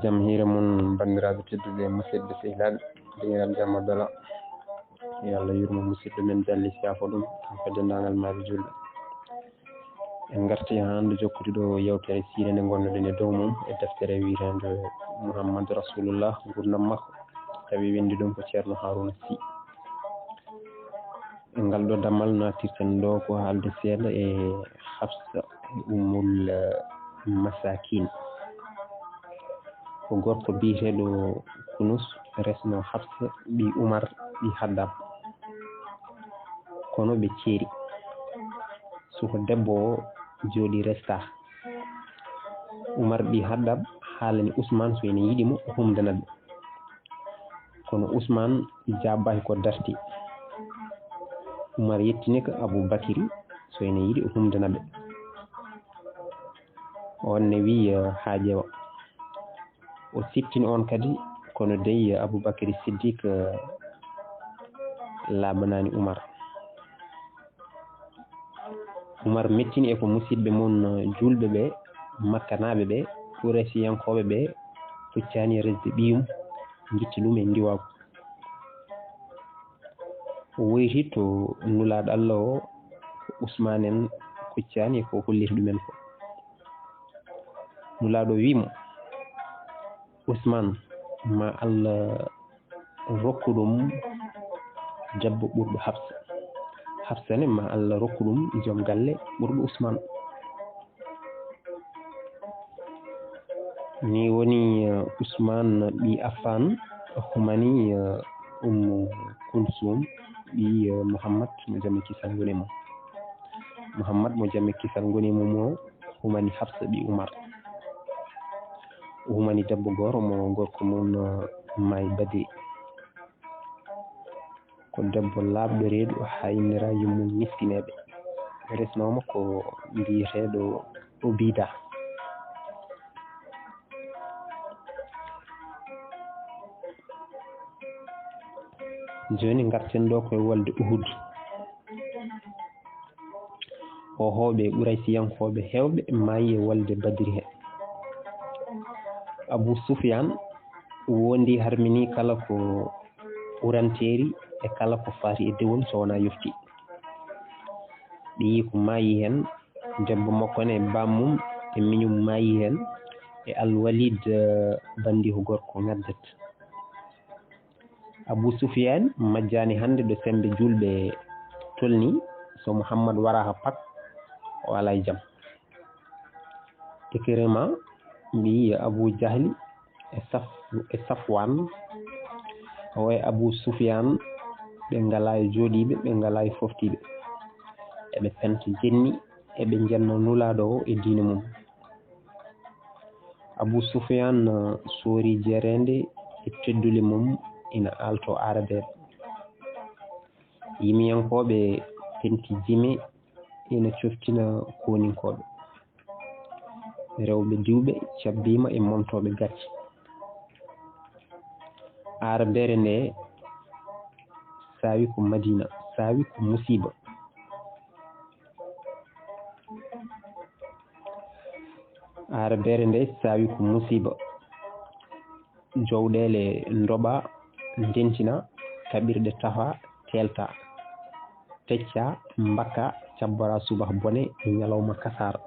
jamhire mun bandiraɓe tedduɓe musidɓe sehilaɓe deñiral jamma bela yo Allah yurmo musidɗo men jalli siafo ɗum kanko dendagal maaɓe julɓe en garti hande jokkude ɗo yewtere siire nde gonnoɗen e dow mum e deftere witende Mouhammadou Rasulullah gurdam makko tawi windi ɗum ko ceerno Harouna Sy e ngal ɗo dammal natirten ɗo ko haalde seeɗa e Hafsa ummul masakin ko gorko biyeteɗo Kunus resno Hafsa ɓi Oumar ɓi Haddam kono ɓe ceeri soko debbo o jooɗi resta Oumar ɓi Haddam haalani Ousmane so ene yiɗimo humdanaɓe kono Ousmane jabbaki ko darti Oumar yettini ko Aboubacry so ene yiɗi o humdanaɓe on ne wi ha ƴeewa o sittini on kadi kono dey Aboubacry Siddiq laaɓanani Oumar mettini e ko musidɓe mon julɓe ɓe makkanaɓe ɓe Quraysiyankoɓe ɓe puccani resde ɓiyum jitti ɗum e ndiwagu o woyti to nulaɗo Allah o Ousmane en kuccani ko hollita ɗumen ko nulaɗo wimo Ousmane ma Allah rokku ɗum debbo ɓurɗo Hafsa ne ma Allah rokku ɗum joom galle ɓurɗo Ousmane ni woni Ousmane ɓi Affan humani Kulsum ɓi Mouhammad mo jamme kisal goni mum Mouhammad mo jamme kisal goni mum o humani Hafsa ɓi Oumar o humani debbo goro mo gorko mum May Badiri ko debbo laaɓɗo reedu haynira yummum miskineɓe resnoma ko mbiyeteɗo o Bida joni garten ɗo koye wolde Uhud o hooɓe Quraysiyankoɓe hewɓe maayi e wolde Badiri he Abou Soufiane wondi harmini kala ko ɓuranteri e kala ko faati e dewol so wona yofti ɓe yi ko maayi hen debbo makko ne e bammum e miñum maayi hen e Al-Walid bandi ko gorko ngaddat Abou Soufiane majjani hande ɗo sembe julɓe tolni so Mouhammad wara ha pak o ala e jaam Ikrima mbi Abou Jahli e Safwan o e Abou Soufiane ɓe ngala e jooɗiɓe ɓe ngala e foftiɓe eɓe penta jenni eɓe jenno nulaɗo o e diine mum Abou Soufiane soori jerende e teddule mum ina alto arabeɓe yimiyankoɓe penti jime ina coftina koninkoɓe rewɓe diwɓe cabbima e montoɓe gacce arabere nde sawi ko Madina sawi ko musiba arabere nde sawi ko musiba jowɗele ndoɓa dentina kaɓirɗe tafa telta tecca mbakka cabbora subaka bone e ñalawma kasara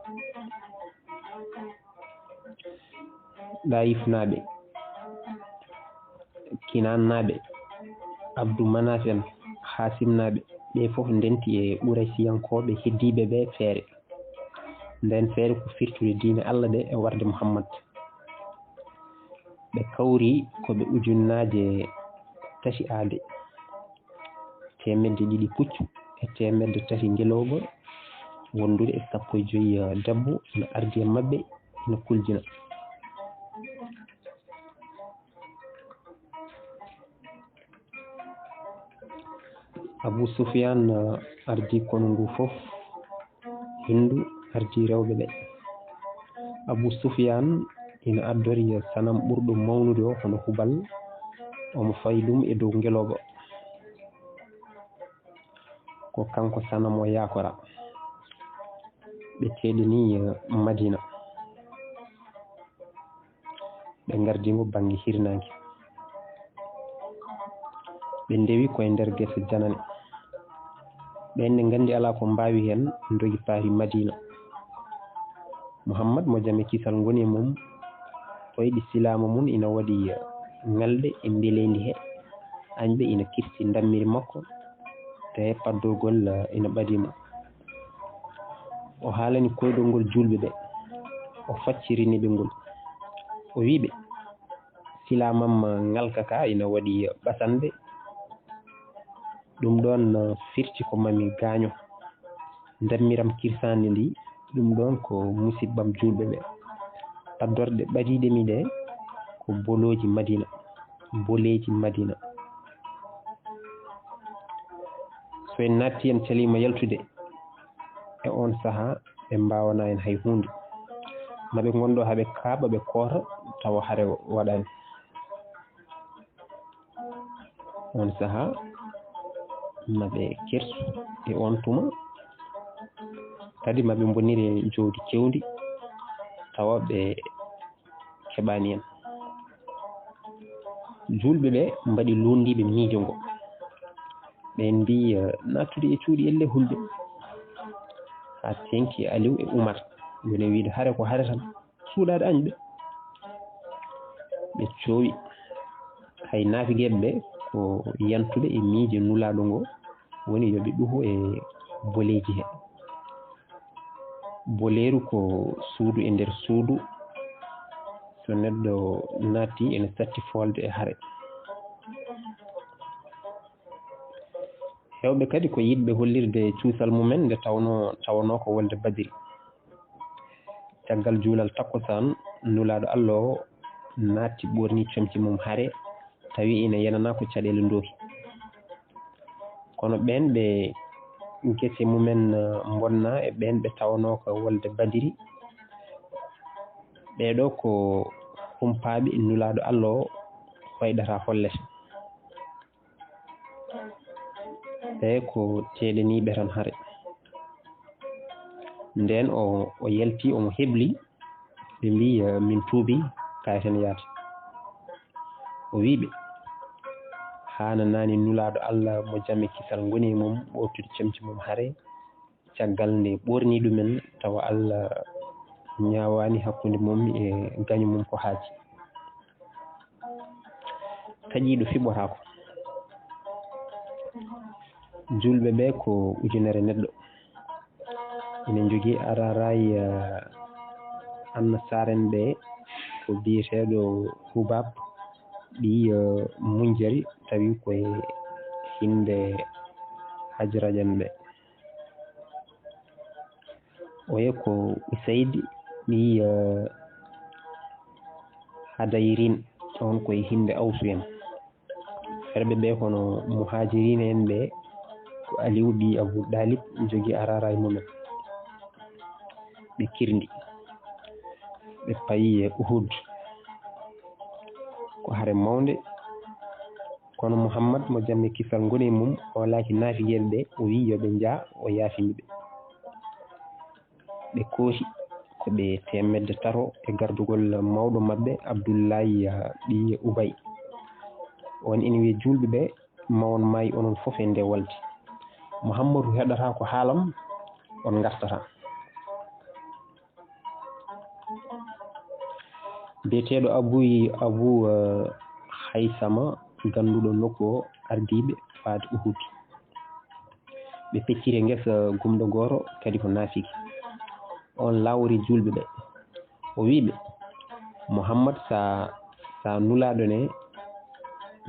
ɗayif naɓe Kinan naɓe Abdou Manaf en Hasim naɓe ɓe foof ndenti e Quraysiyankoɓe heddiɓe ɓe feere nden feere ko firtude diine Allah ɗe e warde Mouhammad ɓe kawri koɓe ujunnaje tati aade 200 puccu e 300 ngelowba wondude e 15 debbo ina ardi e mabɓe ina kuljina Abou Soufiane ardi kono ngu fof hindu ardi rewɓe ɓe Abou Soufiane ina addori sanam ɓurɗo mawnude o hono Hubal omo fayi ɗum e dow ngeloba ko kanko sanam o yakora ɓe teeɗini Madina ɓe gardimo bange hirnanke ɓe ndewi koye nder gese janane ɓenne gandi ala ko mbawi hen dogi paari Madina. Mouhammad mo jaame kisal goni mum o yiɗi silama mum ina waɗi ngalde e mbelendi he añɓe ina kirsi dammiri makko te paddorgol ina ɓadimo o haalani koyɗol ngol julɓe ɓe o faccirini ɓe ngol o wiɓe silamam ngalka ka ina waɗi ɓasande ɗum ɗon firti ko mami gaaño dammiram kirsandi ndi ɗum ɗon ko musibbam julɓe ɓe paddorde ɓadiɗemi ɗe ko boloji Madina boleji Madina so en natti en calima yaltude e on saaha ɓe mbawana en hay hunde maɓe gondo haɓe kaaɓa ɓe koota tawa haare waɗani on saaha maɓe kersu e on tuma kadi maɓe bonire jowdi kewdi tawa ɓe keɓani en julɓe ɓe mbaɗi lundiɓe miijo ngo ɓen mbi nattude e cuuɗi elle hulɓe ha tenki Aliou e Oumar woni wiide haare ko haare tan suuɗade añɓe ɓe coowi hay naafigueɓe ɓe ko yantude e miijo nulaɗo ngo woni yoɓe ɗuho e boleji he boleru ko suudu e nder suudu so neɗɗo naati ene satti folde e haare hewɓe kadi ko yiɗɓe hollirde cuusal mumen nde tawno ko wolde Badiri caggal juulal takkosan nulaɗo Allah o naatti ɓorni comci mum haare tawi ina yenana ko caɗele ndooki kono ɓen ɓe gese mumen bonna e ɓen ɓe tawno ko wolde Badiri ɓeɗo ko humpaɓe nulaɗo Allah o fayɗata hollete ɓe ko teɗaniɓe tan haare nden o yalti omo hebli ɓe mbi min tuubi kayten yaade o wiɓe hananani nulaɗo Allah mo jaame kisal goni mum ɓortude comci mum haare caggal nde ɓorni ɗumen tawa Allah ñawani hakkude mum e gaño mum ko haaji taƴiɗo fiɓotako julɓe ɓe ko ujunere neɗɗo ene jogui araray annasaren ɓe ko biyeteɗo hubab ɗi munjari tawi koye hinde hajrajan ɓe oye ko Usaydi ɗi hadayrin on koye hinde awsu en ferɓe ɓe kono muhajirina en ɓe ko Aliou ɗi Abou Dalib jogui araray mumen ɓe kirdi ɓe payi e Uhud ko haare mawde kono Mouhammad mo jamme kisal goni mum o laaki naafigueɓe ɓe o wi yoɓe jaa o yaafiniɓe ɓe kooti ko ɓe temedde tato e gardugol mawɗo mabɓe Abdoullahi ɓi Ubay on ina wiye julɓe ɓe mawon maayi onon foof e nde walde Mouhammadou heɗata ko haalam on gartata biyeteɗo Abou Haysama ganduɗo nokku o ardiɓe faade Uhud ɓe pecciri guesa gumɗo goto kadi ko naafiki on lawri julɓe ɓe o wiɓe Mouhammad sa nulaɗo ne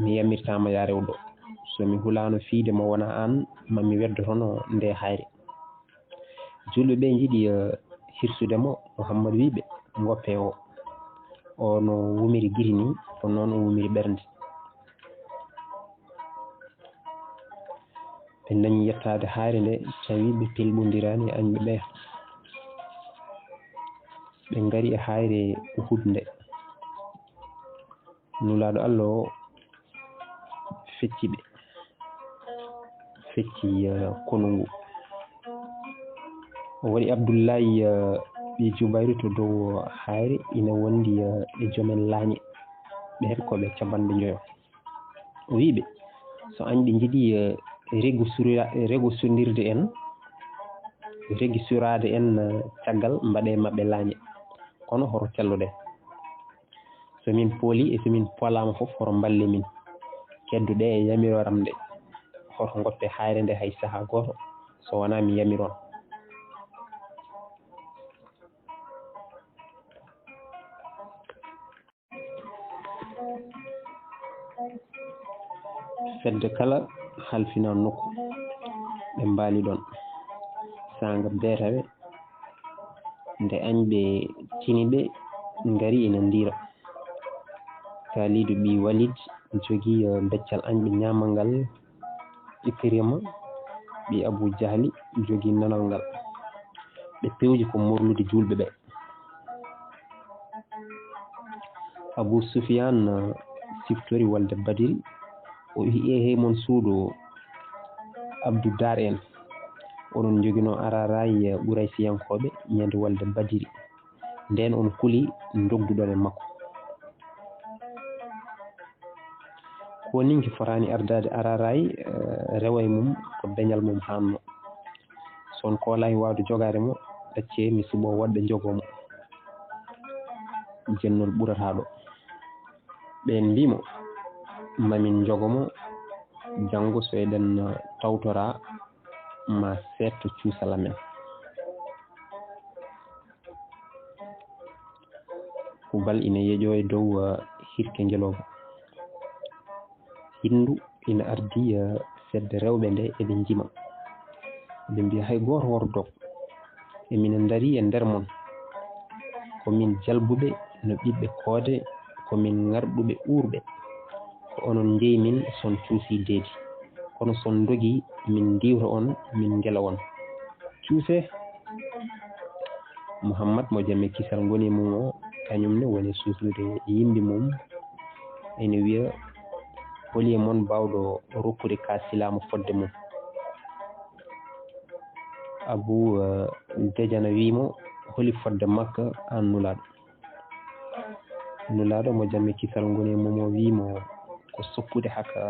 mi yamirtama ya rewɗo somi hulano fiide mo wona an mami weddo toon nde hayre julɓe ɓe jiiɗi hirsudemo Mouhammad wiɓe goppe o no wumiri guiri ni ko noon o wumiri ɓernde ɓe dañi yettade hayre nde tawi ɓe pelɓodirani e añɓe ɓe ɓe gari e hayre Uhud nde nulaɗo Allah o fecci ɓe fecci konungu o waɗi Abdoullahi ɓi Jubayru to dow hayre ina wondi e joomen laañe ɓen koɓe capanɗe joyo o wiɓe so an ɓe jiiɗi regosodirde en regisurade en caggal mbaɗe mabɓe laañe kono horo celluɗe somin pooli e somin polama fof horo balle min kedduɗe e yamiroram nde hoto goppe hayre nde hay saaha goto so wona mi yamiron fedde kala halfina nokku ɓe mbaali ɗon sanga beetawe nde añɓe tiniɓe ngari ina ndira Kalidou ɓi Walid jogii beccal añɓe ñamal ngal Ikrima ɓi Abou Jahli jogii nanal ngal ɓe pewji ko morlude julɓe ɓe Abou Soufiane siftori walde Badiri o wi ehe mon suudu Abdou Dar en onon jogino araray ɓuraysiyankoɓe ñande walde Badiri nden on kuli dogduɗon e makko ko ninki fotani ardade araray rewa e mum ko dañal mum hanno son kolaki wawde jogade mo ɗacce mi suɓo wadde jogomo jennol ɓurataɗo ɓen mbimo mamin jogomo janggo so eɗen tawtora ma setto cuusala men hubal ina yeeƴo e dow hirke ngeloba hindu ina ardi fedde rewɓe nde eɓe jima ɓe mbiya hay goto wordo emina dari e nder mon komin jalbuɓe no ɓiɓɓe koode komin ngarɗuɓe uurɓe ko onon jeeyi min son cuusi deedi kono son dogi min diwta on min gela on cuuse Mouhammad mo jamme kisal ngoni mum o kañumne woni suslude yimɓe mum ene wiya holi e moon bawɗo rokkude ka silama fodde mum Abou Dejana wimo holi fodde makka an nulaɗo mo jamme kisal ngoni mum o wimo ko sokkude haka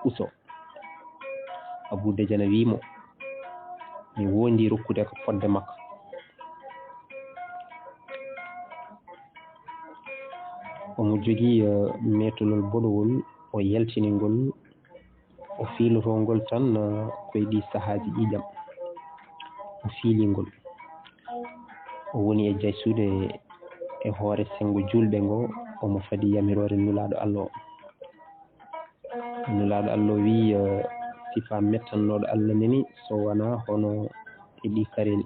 uso Abou Dejana wimo mi wondi rokkude ko fodde makko omo jogii metolol boɗowol o yaltiningol o fiilotongol tan koye ɗi sahaji ƴiƴam o fiilingol o woni e jaysude e hoore sengo julɓe ngo omo fadi yamirore nulaɗo Allah o nulaɗo Allah wi sifa mettannoɗo Allah nani so wona hono e ɗi kareni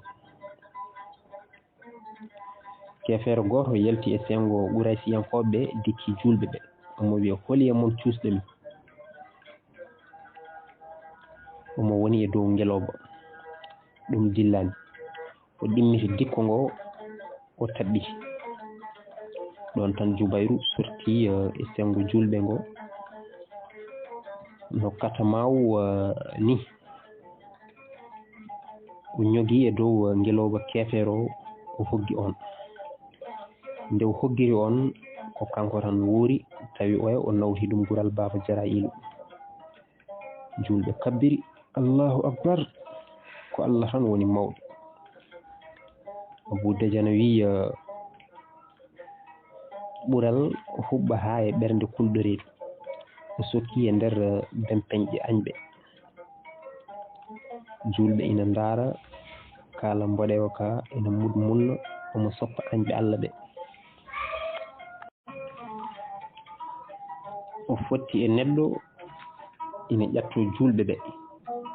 kefere goto yalti e sengo ɓuraysiyankoɓe dikki julɓe ɓe omo wiya holi e mon cuusɗomi omo woni e dow ngeloba ɗum dillani o ɗimmiti dikko ngo o tabbiti ɗon tan Jubayru sorti e sengo julɓe ngo no katamaw ni o ñogui e dow ngeloba kefere o hoggi on nde o hoggiri on ko kanko tan wuuri tawi oya o nawti ɗum gural Baba Jarailu julɓe kabbiri Allahu akbar ko Allah tan woni mawɗo Abou Dejana wi ɓural huɓɓa ha e ɓernde kulɗoreedu o sokki e nder bempeñƴe añɓe julɓe ina ndaara kala mboɗewo ka ina munno omo soppa añɓe Allah ɓe o fotti e neɗɗo ina ƴatto julɓe ɓe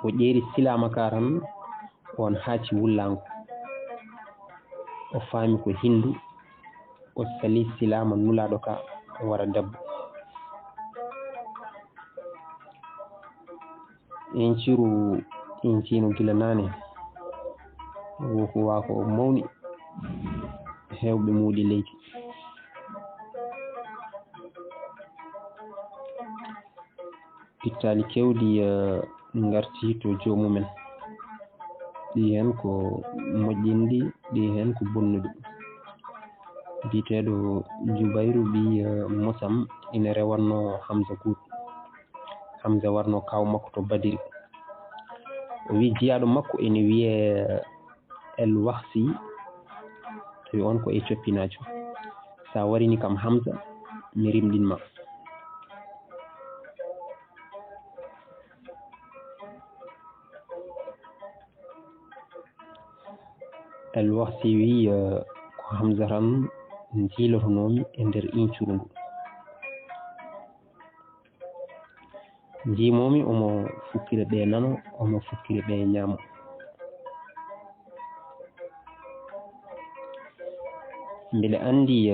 o ƴeeri silama ka tan on haaci wullango o faami ko hindu o sali silama nulaɗo ka wara debbo en ciru en cino gila nane woko wako mawni hewɓe muuɗi leydi pittali kewɗi garti to jomumen ɗi hen ko moƴƴinɗi ɗi hen ko bonnuɗi biteɗo Jubairu bi Musam ina rewanno Hamza Kout. Hamza warno kaw makko to Badiri. O wi jiyaɗo makko ene wiye El Wahsi tawi on ko e coppinajo. Sa warini kam Hamza mi rimɗinma. El Wahsi wi ko Hamza tan jiilotonomi e nder incuru ndu. Jimomi omo fukkira ɓe nano, omo fukkira ɓe ñaamo. Mbiɗa andi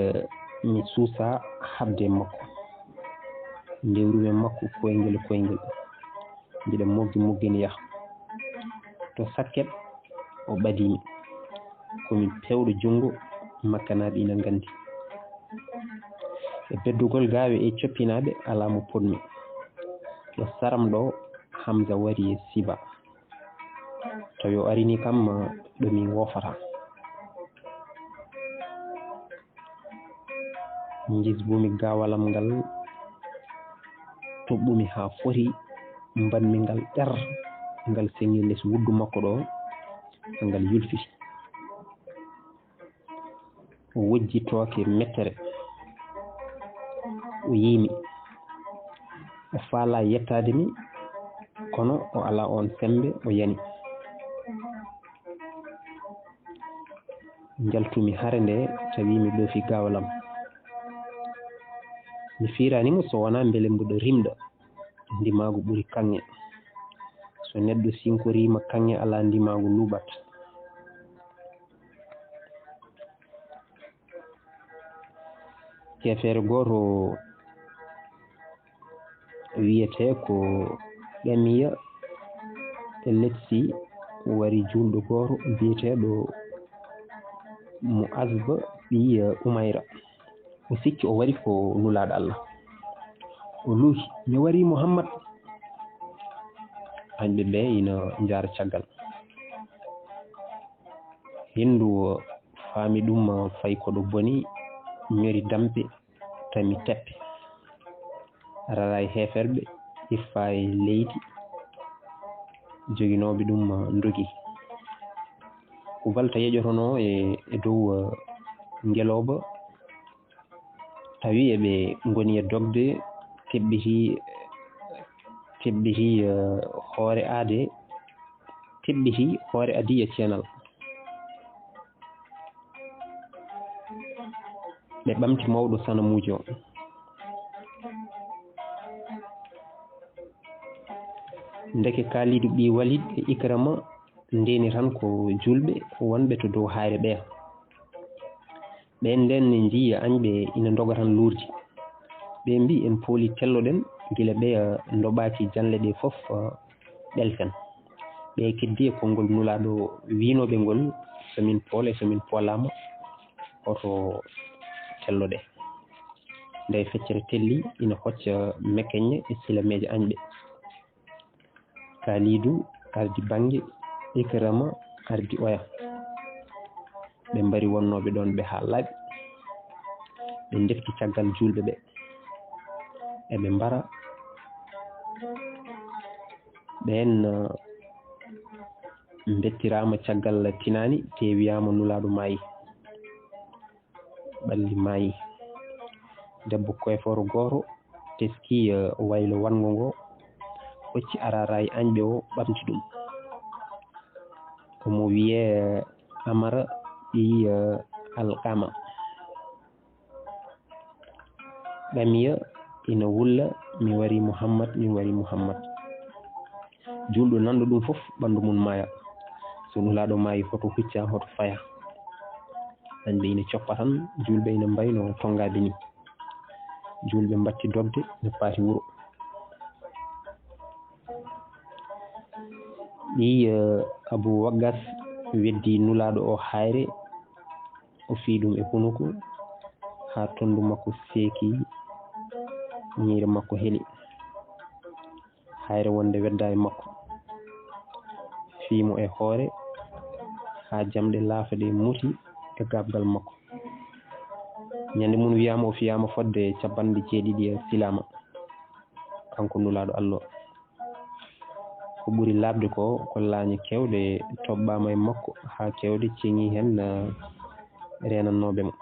mi suusa habde makko, ndewrumi makko koyngel koyngel, mbiɗa moggini yaha. To sakket o ɓadimi, komi pewɗo junngo makkanaɓe ina gandi. E beddugol gaawe e coppinaɓe ala mo podmi. To saram ɗo Hamza wari e siba, tawi o arini kam ɗo min wofata. Jisbumi gawalam ngal, toɓɓumi ha foti, mbanmi ngal ngal sengi less wuddu makko ɗo, ngal yulfiti. O wojji tooke mettere, o yiimi, o faala yettade mi, kono o ala on sembe, o yani. Jaltumi hare nde tawi mi ɗoofi gawalam. Mi firanimo so wona beele mboɗo rimɗa, ndimagu ɓuri kanŋe. So neɗɗo sinkorima kanŋe ala ndimagu luɓat. Kefere goto wiyete ko Ƴamiya e Letsi wari julɗo goto biyeteɗo Mu'azba ɓi Umayra. O sikki o wari ko nulaɗo Allah. O luuhi, mi wari Muhammad. Himɓe ɓe ina jaara caggal. Hindu faami ɗum fayi koɗo boni, ñori dampe tami teppe. Rara e heferɓe iffa e leydi, joginoɓe ɗum dogi. Kubalta yeƴotono e dow ngeloba, tawi eɓe ngoni e dogde, tebbiti hoore aade, tebbiti hoore adi e ceenal. Ɓe ɓamti mawɗo sanamujo. Ndeke Kalidu ɓi Walid e Ikrama ndeni tan ko julɓe wonɓe to dow haare ɓe. Ɓen nden ne jiya añɓe ina doga tan lurdi. Ɓe mbi en pooli telloɗen gila ɓe ndoɓaki janle ɗe fof ɓelten. Ɓe keddi e konngol nulaɗo winoɓe ngol somin pool e somin poolama oto telloɗe. Nde feccere telli ina hocca mekkeñe e silameje añɓe. Kalidu ardi bange, Ikrama ardi oya. Ɓe mbari wonnoɓe ɗon ɓe ha laaɓi. Ɓe defti caggal julɓe ɓe. Eɓe mbara. Ɓen bettirama caggal tinani te wiyama nulaɗo maayi. Ɓalli maayi. Debbo koyforo goto teski waylo wango ngo, hocci ararayi añɓe o ɓamti ɗum. Komo wiye Amara ɓi Alkama. Ƴamiya ina wulla, mi wari Muhammad, mi wari Muhammad. Julɗo nanɗo ɗum fof ɓandu mum maya. So nulaɗo maayi hoto hucca, hoto faya. Añɓe ina coppa tan, julɓe ina mbayno tongaɓe ni. Julɓe mbatti dogde ne paati wuro. Ɗi Abu Waggas weddi nulaɗo o hayre, o fi ɗum e hunuko ha tondu makko seeki, ñiire makko heli. Hayre wonde wedda e makko, fiimo e hoore ha jamɗe laafa ɗe muti e gabgal makko. ñande mun wiyama o fiyama fodde capanɗe jeeɗiɗi silama kanko nulaɗo Allah ko ɓuri labde ko laañe kewɗe toɓɓama e makko ha kewɗe ceŋi hen renannoɓe mo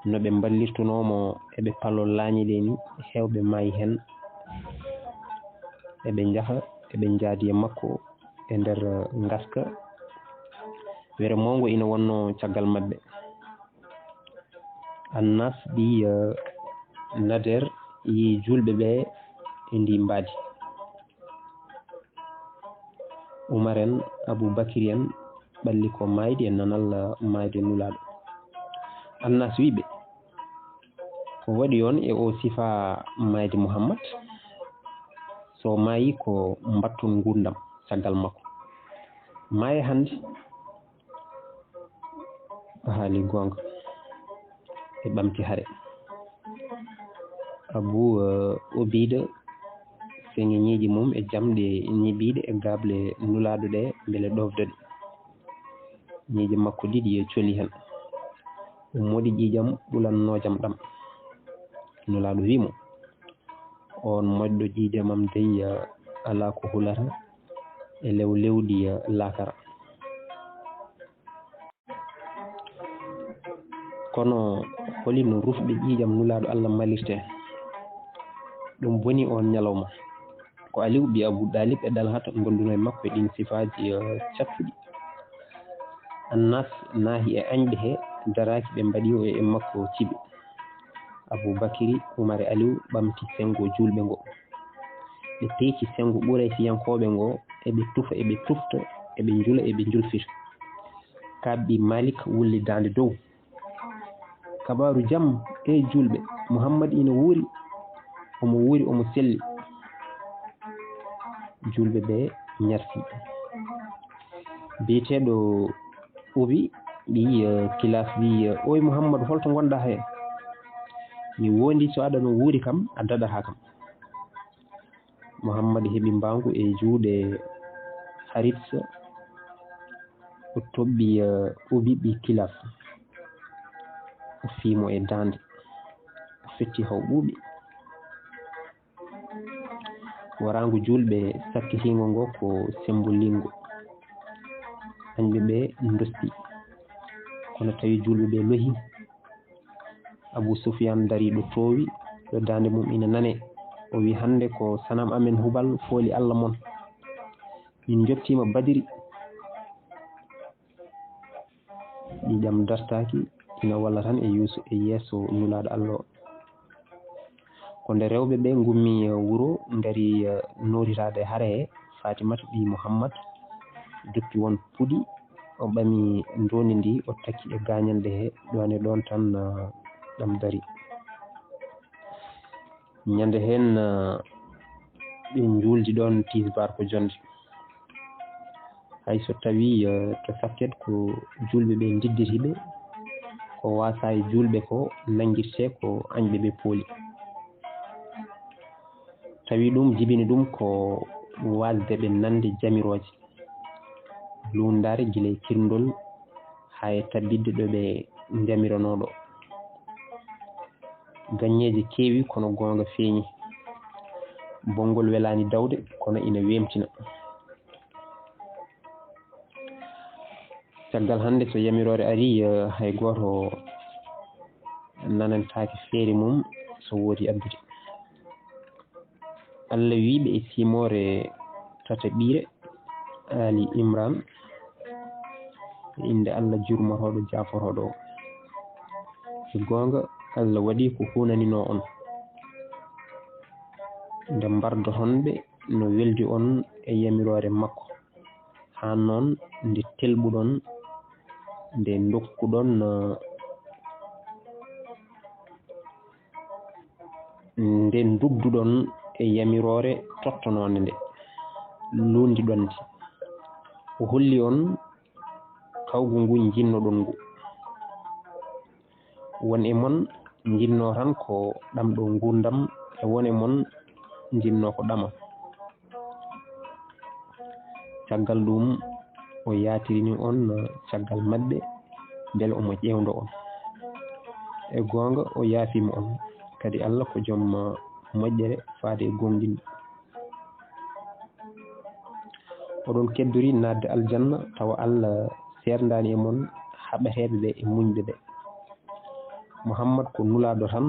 no ɓe ballirtunomo eɓe palol laañe ɗe ni hewɓe maayi hen eɓe jaaha eɓe jaadi e makko e nder gaska were mongo ina wonno caggal mabɓe Annas ɗi Nader yi julɓe ɓe e ndi mbaadi Umar en Aboubacry en ɓalli ko maydi e nanal mayde nulaɗo Annas wiɓe ko waɗi on e o sifa mayde Muhammad so maayi ko mbattun gurdam caggal makko maaye hande haali gonga e ɓamti haare Abou Obida feŋi ñiiji mum e jamɗe ñibiɗe e gable nulaɗo ɗe beele ɗofdeɗe ñiiji makko ɗiɗi e coli hen moɗi ƴiƴam ɓulannojam ɗam nulaɗo wimo on moƴƴo ƴiƴamam dey ala ko hulata e lew lewdi lakara kono holino rufɓe ƴiƴam nulaɗo Allah malirte ɗum boni on ñalawma ko Aliou ɓi Abou Dalib e Dalhata gonduno e makko e ɗin sifaji cattuɗi Annas naahi e añɓe he daraki ɓe mbaɗi o e makko ciɓe Aboubacry Oumar e Aliou ɓamti sengo julɓe ngo ɓe peeci sengo ɓuura e fiyankoɓe ngo eɓe tufa eɓe tufta eɓe jula eɓe julfita kabɓi Malik wulli dande dow kabaru jam e julɓe Muhammad ina wuuri omo selli julɓe ɓe ñarti biyeteɗo Ubi ɓi kilas wi oy Muhammad holto gonɗa he mi wondi so aɗa no wuuri kam a daɗata kam Muhammad heeɓi mbangu e juuɗe Haritsa o toɓɓi Ubi ɓi kilas o fiimo e dande o fetti haw ɓuuɓi warangu julɓe sakkitingo ngo ko sembolingo añɓe ɓe dosti kono tawi julɓe ɓe lohi Abou Soufiane dari ɗo towi ɗo dande mum ina nane o wi hande ko sanam amen Hubal fooli Allah mon min jottima Badiri ƴiƴam dartaki ina walla tan e yeeso nulaɗo Allah o ko nde rewɓe ɓe gummi wuro gari noritade haare he Fatimata ɓi Muhammad duppi won puɗi o ɓami ndoni ndi o takki e gañande he ɗon e ɗon tan ɗam dari ñande hen ɓe juldi ɗon tisbar ko jonde hayso tawi to sakket ko julɓe ɓe didditiɓe ko wasa e julɓe ko nanguirte ko añɓe ɓe pooli tawi ɗum jibini ɗum ko wasde ɓe nande jamiroje lundare guila e kirndol ha e tabbidde ɗo ɓe jamiranoɗo gagneje keewi kono gonga feeñi bonngol welani dawde kono ina wemtina caggal hande so yamirore ari hay goto nanantaki feere mum so woodi addude Allah wiɓe e simore tata ɓiire Ali Imran inde Allah jurmotoɗo jaforoɗo o gonga Allah waɗi ko hunanino on nde mbardotonɓe no weldi on e yamirore makko ha noon nde telɓuɗon nde dokkuɗon nde dugduɗon e yamirore tottonode nde lundiɗon nde o holli on kawgu ngu jinnoɗon ngu won e mon jinno tan ko ɗamɗo gurdam e won e mon jinno ko ɗama caggal ɗum o yatirini on caggal maɓɓe bel omo ƴewdo on e gonga o yaafimo on kadi Allah ko joom moƴƴere faade gongindi oɗon keddori nadde aljanna tawa Allah serdani e mon haɓeteɓe ɓe e muñɓe ɓe Muhammad ko nulaɗo tan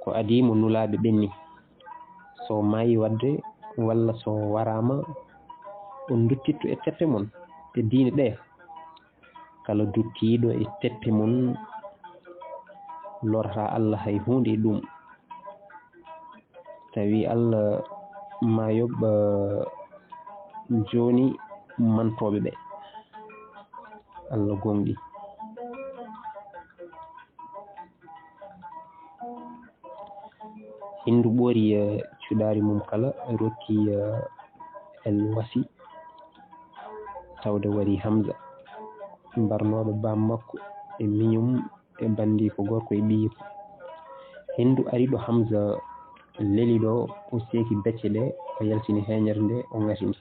ko adimo nulaɓe ɓenni so maayi wadde walla so warama on duttitto e teppe mon e diine ɗe kala duttiɗo e teppe mon lorata Allah hay hunde e ɗum tawi Allah ma yoɓɓa joni mantoɓe ɓe Allah gonɗi hindu ɓoori cuɗari mum kala rokki el wasi tawde wari Hamza mbarnoɗo bam makko e miñum e bandi ko gorko e ɓiyi hindu ari ɗo Hamza leli ɗo o seeki becce ɗe o yaltini heñere nde o gatindi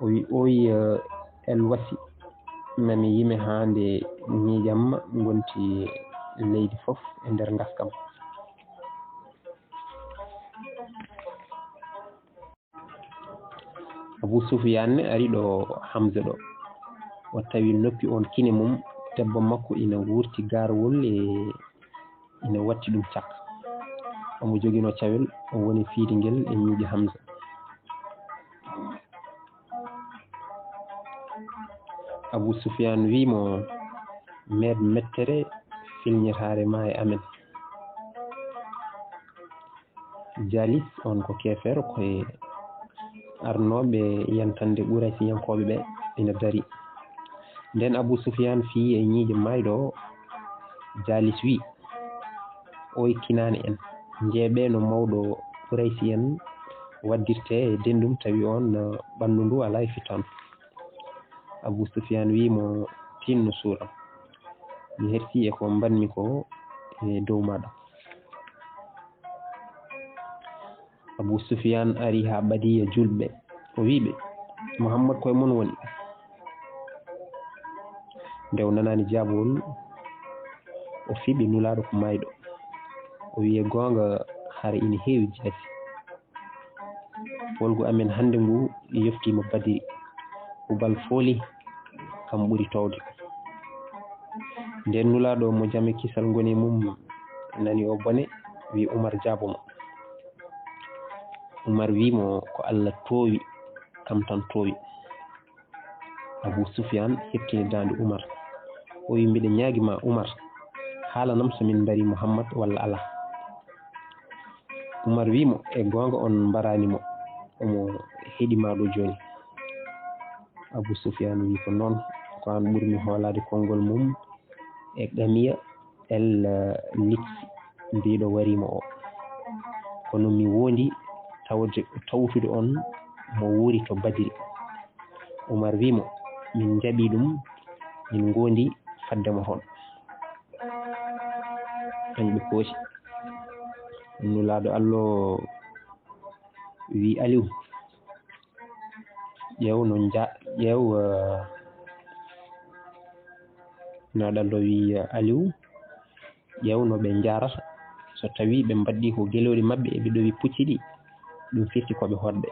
o wi oyi el wasi mami yime hande ñiiƴamma gonti leydi fof e nder gaskam Abu Sufyan ari ɗo Hamza ɗo o tawi noppi on kine mum debbo makko ina wurti garwol e ina watti ɗum cakka omo jogino cawel o woni fiidi ngel e ñiiƴe Hamza Abu Sufyan wimo med mettere filñetare ma e amen jalis on ko kefere koye arnoɓe yantande Quraysiyankoɓe ɓe ina dari nden Abu Sufyan fi e ñiiƴe mayɗo jalis wi oy kinani en jeeɓe no mawɗo Quraysi en waddirte e dendum tawi on ɓandu ndu ala e fitan Abu Sufyan wimo tinno suuram mi hersi e ko mbanmi ko e dow maɗa Abu Sufyan ari ha ɓadiya julɓe o wiɓe Muhammad koye mon woni nde o nanani jaabowol o fiɓi nulaɗo ko mayɗo o wiye gonga hara ina heewi jaasi wolgu amen hande ngu yeftima Badiri hubal fooli kam ɓuri towde nden nulaɗo mo jame kisal goni mum nani o bone wi Umar jaabomo Umar wimo ko Allah toowi kam tan toowi Abu Sufyan heftini dande Umar o wi mbiɗa ñaaguima Umar haalanam somin mbari Muhammad walla ala Umar wimo e gonga on mbaranimo omo heeɗima ɗo joni Abu Sufyan wi ko noon ko an ɓurmi hoolade konngol mum e ɗamiya el litsi mbiɗo warima o kono mi wondi tawtude on mo wuuri to Badiri Umar wimo min jaɓi ɗum min gondi faddemo toon en ɓe koosi nulaɗo Allah wi Aliou ƴeew no ƴeew naɗallo wi Aliou ƴeew no ɓe jarata so tawi ɓe mbaddi ko gueloɗi mabɓe eɓe ɗowi pucci ɗi ɗum firti koɓe hoɗɓe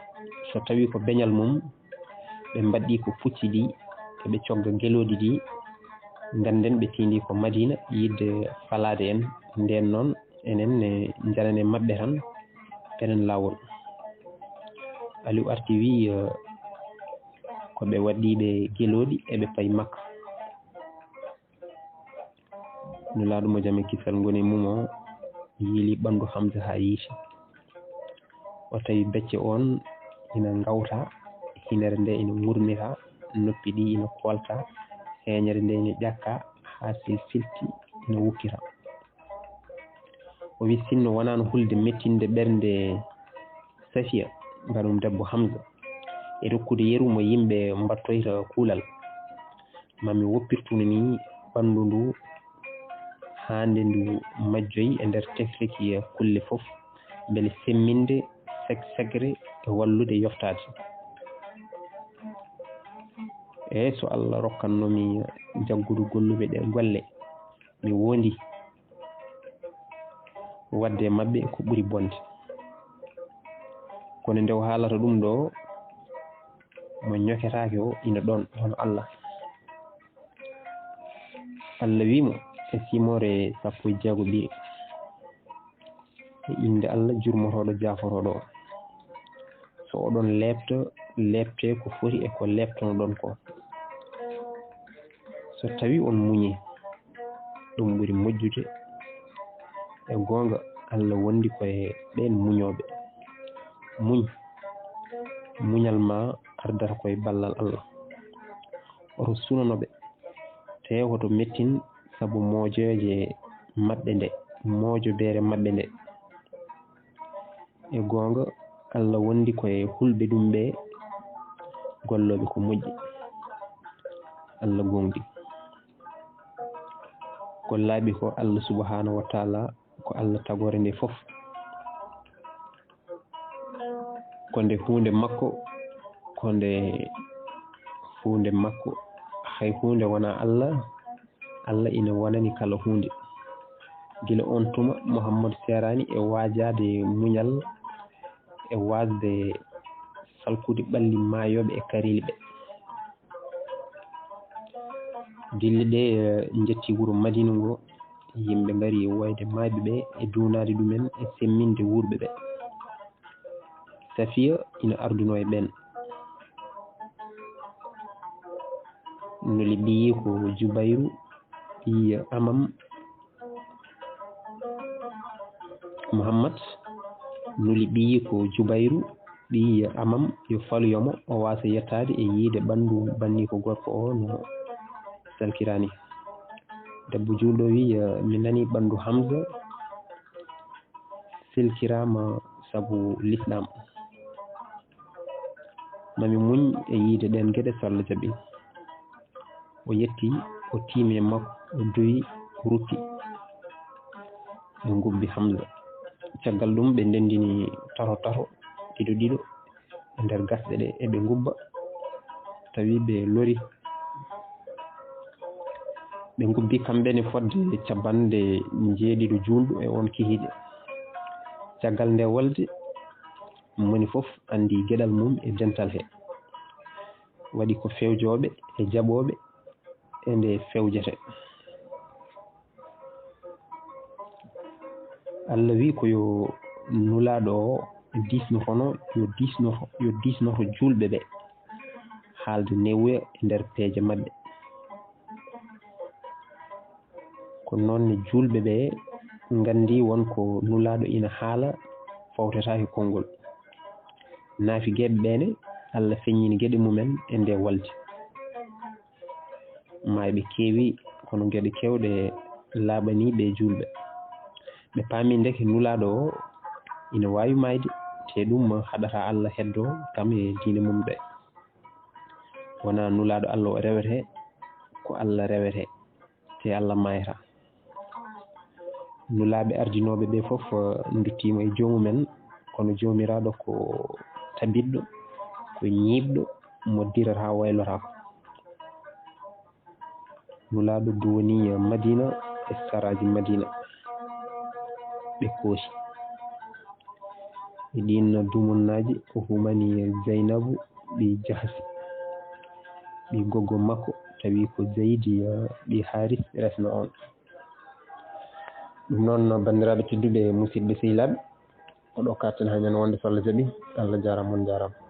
so tawi ko beñal mum ɓe mbaddi ko pucci ɗi eɓe cogga gueloɗi ɗi ganden ɓe tindi ko Madina yidde falade en nden noon enen ne janane mabɓe tan penen lawol Aliou arti wi koɓe waɗɗiɓe gueloɗi eɓe payi Makka nulaɗo mo jame kisal goni mum o yiili ɓandu Hamza ha yiiti o tawi becce on ina gawta hinere nde ina murmira noppi ɗi ina kolta heñere nde ina ƴakka ha silti ina wukkita o wi sinno wonano hulde mettinde ɓernde Safiya gaɗum debbo Hamza e rokkude yeru mo yimɓe mbattoyta kuulal mami woppirtunumi ɓandu ndu hande ndu majjoyi e nder tefreki kulle fof beele semminde segre e wallude yoftade so Allah rokkannomi jaggudu golluɓe ɗe golle mi wondi wadde mabɓe ko ɓuri bonde kono nde o haalata ɗum ɗo mo ñoketake o ina ɗon hono Allah wimo e simore 16 e inde Allah jurmotoɗo jaforoɗo o so oɗon lebte ko foti e ko lebtono ɗon ko so tawi on muñi ɗum ɓuri moƴƴude e gonga Allah wondi koye ɓen muñoɓe muñal ma ardata koye ballal Allah oto sunanoɓe te woto mettin sabu mojoje maɓɓe nde mojobere maɓɓe nde e gonga Allah wondi koye hulɓe ɗum ɓe golloɓe ko moƴƴi Allah gonɗi ko laaɓi ko Allah subhanahu wa ta'ala ko Allah tagore nde fof ko nde hunde makko hay hunde wona Allah ina wonani kala hunde gila on tuma Muhammad serani e wajade muñal e wasde salkude ɓalli mayoɓe e kariliɓe dille ɗe jetti wuuro Madina ngo yimɓe ngari wayde maaɓe ɓe e dunade ɗumen e semminde wurɓe ɓe Safiya ina arduno e ɓen noli ɓiyi ko Jubayru ɓiyi Amam Muhammad noli ɓiyi ko Jubayru ɓiyi Amam yo faluyomo o wasa yettade e yiide ɓandu banni ko gorko o no salkirani debbo julɗo wi mi nani ɓandu Hamza silkirama sabu l'islam mami muñ e yiide ɗen gueɗe so Allah jaaɓi o yetti o tiimi e makko o doyi rutti ɓe gubbi Hamza caggal ɗum ɓe ndendini tato ɗiɗo e nder gasɗe ɗe eɓe gubba tawi ɓe lori ɓe gubbi kamɓene fodde caɓande jeeɗiɗo julɗo e on kihiɗe caggal nde walde moni foof andi gueɗal mum e dental he waɗi ko fewjoɓe e jaɓoɓe e nde fewjete Allah wi ko yo nulaɗo o disnotono yo disnoto julɓe ɓe haalde newuya e nder peeje maɓɓe ko noonne julɓe ɓe gandi wonko nulaɗo ina haala fawtetake konngol naafi gueɓe ɓene Allah feññini gueɗe mumen e nde walde mayɓe keewi kono gueɗe kewɗe laaɓani ɓe julɓe ɓe paami ndeke nulaɗo o ina wawi mayde te ɗum haɗata Allah heddo kam e diine mum ɓe wona nulaɗo Allah o rewete ko Allah rewete te Allah mayata nulaɓe ardinoɓe ɓe foof duttima e joomumen kono joomiraɗo ko tabiɗɗo ko ñiiɓɗo mo dirata waylotako nulaɗo duwoni Madina e saraji Madina ɓe koosi e ɗin dumunnaji o humani Zeynabu ɓi Jahasi ɓi goggo makko tawi ko Zeydi ɓi Haris resno on ɗum noon bandiraɓe tedduɓe musidɓe sehilaɓe oɗo karten ha ñande wonde so Allah jaaɓi Allah jarama on jarama